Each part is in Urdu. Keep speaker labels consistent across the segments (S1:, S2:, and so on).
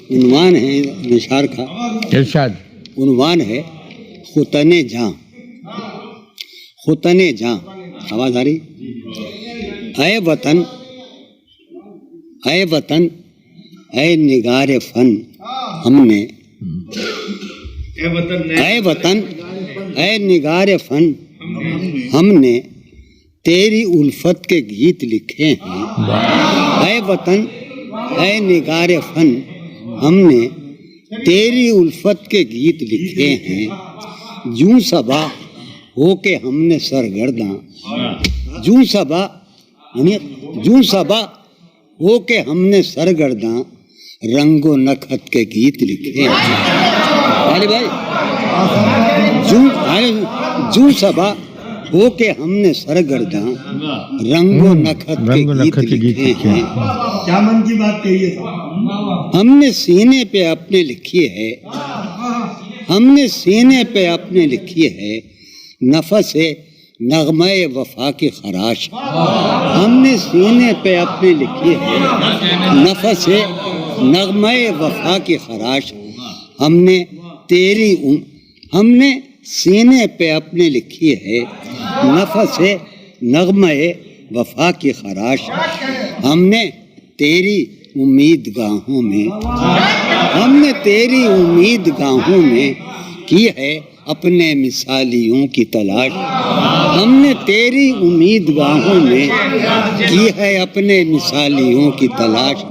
S1: عنوان ہے نشار کا،
S2: ارشاد
S1: عنوان ہے ختن جاں، ختن جاں، آواز آ رہی؟ اے وطن، اے وطن، اے نگار فن، ہم نے، اے وطن، اے نگار فن، ہم نے تیری الفت کے گیت لکھے ہیں۔ اے وطن، اے نگار فن، ہم نے تیری الفت کے گیت لکھے ہیں۔ جوں صبا ہو کے ہم نے سرگرداں، جوں صبا یعنی جوں صبا ہو کے ہم نے سرگرداں، رنگ و نکھت کے گیت لکھے ہیں۔ بھائی جوں صبا ہو کے ہم نے سرگرداں، رنگ و نکھت کے گیت لکھے ہیں۔
S3: کیا من کی بات کہی ہے؟
S1: ہم نے سینے پہ اپنے لکھی ہے، ہم نے سینے پہ اپنے لکھی ہے، نفس نغمہ وفا کی خراش۔ ہم نے سینے پہ اپنے لکھی ہے، نفس نغمہ وفا کی خراش۔ ہم نے سینے پہ اپنے لکھی ہے، نفس نغمہ وفا کی خراش۔ ہم نے تیری امید گاہوں میں، ہم نے تیری امید گاہوں میں کی ہے اپنے مثالیوں کی تلاش۔ ہم نے تیری امید گاہوں میں کی ہے اپنے مثالیوں کی تلاش۔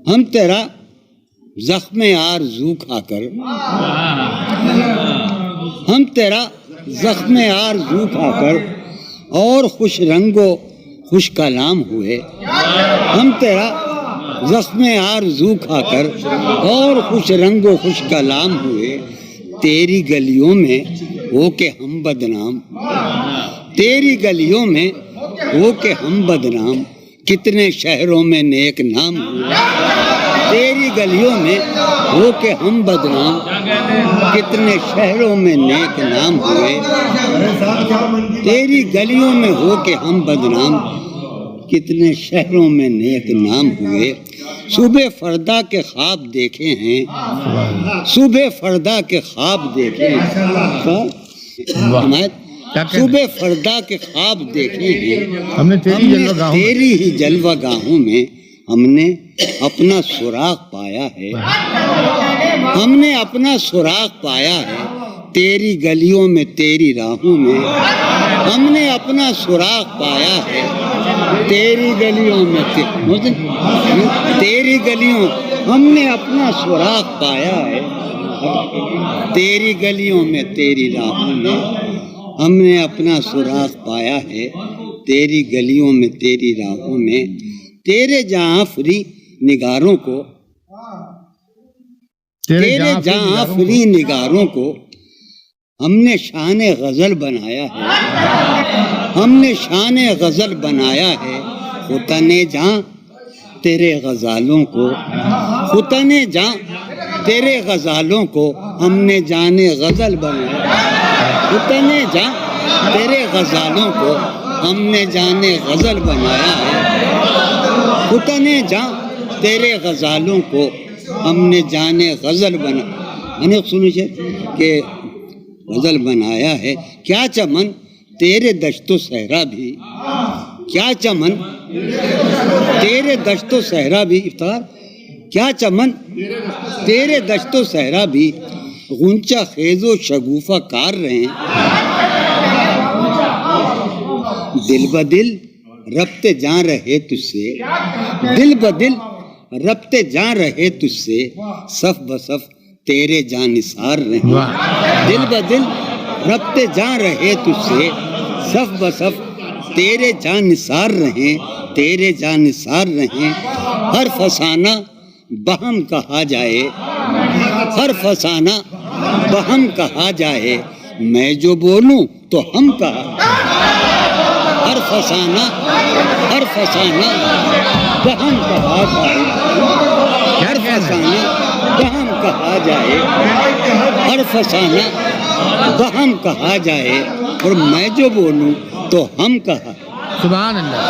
S1: ہم تیرا زخم آرزو کھا کر، ہم تیرا زخم آرزو کھا کر اور خوش رنگ و خوش کلام ہوئے۔ ہم تیرا زخم آرزو کھا کر اور خوش رنگ و خوش کلام ہوئے، تیری گلیوں میں ہو کے ہم بدنام، تیری گلیوں میں ہو کے ہم بدنام، کتنے شہروں میں نیک نام ہوئے۔ تیری گلیوں میں ہو کے ہم بدنام، کتنے شہروں میں نیک نام ہوئے۔ تیری گلیوں میں ہو کے ہم بدنام، کتنے شہروں میں نیک نام ہوئے۔ صبح فردا کے خواب دیکھے ہیں، صبح فردا کے خواب دیکھے ہیں، صبح فردا کے خواب دیکھے ہیں۔ ہم نے تیری ہی جلوہ گاہوں میں ہم نے اپنا سراغ پایا ہے، ہم نے اپنا سراغ پایا ہے، تیری گلیوں میں تیری راہوں میں ہم نے اپنا سراغ پایا ہے، تیری گلیوں میں تیری گلیوں ہم نے اپنا سراغ پایا ہے، تیری گلیوں میں تیری راہوں میں ہم نے اپنا سراغ پایا ہے، تیری گلیوں میں تیری راہوں میں۔ تیرے جہاں فری نگاروں کو، تیرے جہاں فری نگاروں کو ہم نے شان غزل بنایا ہے، ہم نے شان غزل بنایا ہے۔ ختن جاں تیرے غزالوں کو، ختن جاں تیرے غزالوں کو ہم نے جان غزل بنایا ہے۔ ختن جاں تیرے غزالوں کو ہم نے جان غزل بنایا ہے، ختن جاں تیرے غزالوں کو ہم نے جان غزل بنا کہ غزل بنایا ہے۔ کیا چمن تیرے دشت و صحرا بھی، کیا چمن تیرے دشت و صحرا بھی، افطار کیا چمن تیرے دشت و صحرا بھی، غنچہ خیز و شگوفہ کار رہے ہیں۔ دل بدل ربط جاں رہے تجھ سے، دل بدل ربط جاں رہے تجھ سے، صف بصف تیرے جاں نثار رہے۔ دل بدل ربط جاں رہے تجھ سے، صف بصف تیرے جاں نثار رہیں، تیرے جاں نثار رہیں۔ ہر فسانہ بہم کہا جائے، ہر فسانہ بہم کہا جائے، میں جو بولوں تو ہم کہا۔ ہر فسانہ بہم کہا جائے، ہر فسانہ بہم کہا جائے، ہر فسانہ بہم کہا جائے، اور میں جو بولوں تو ہم کہا۔
S2: سبحان اللہ۔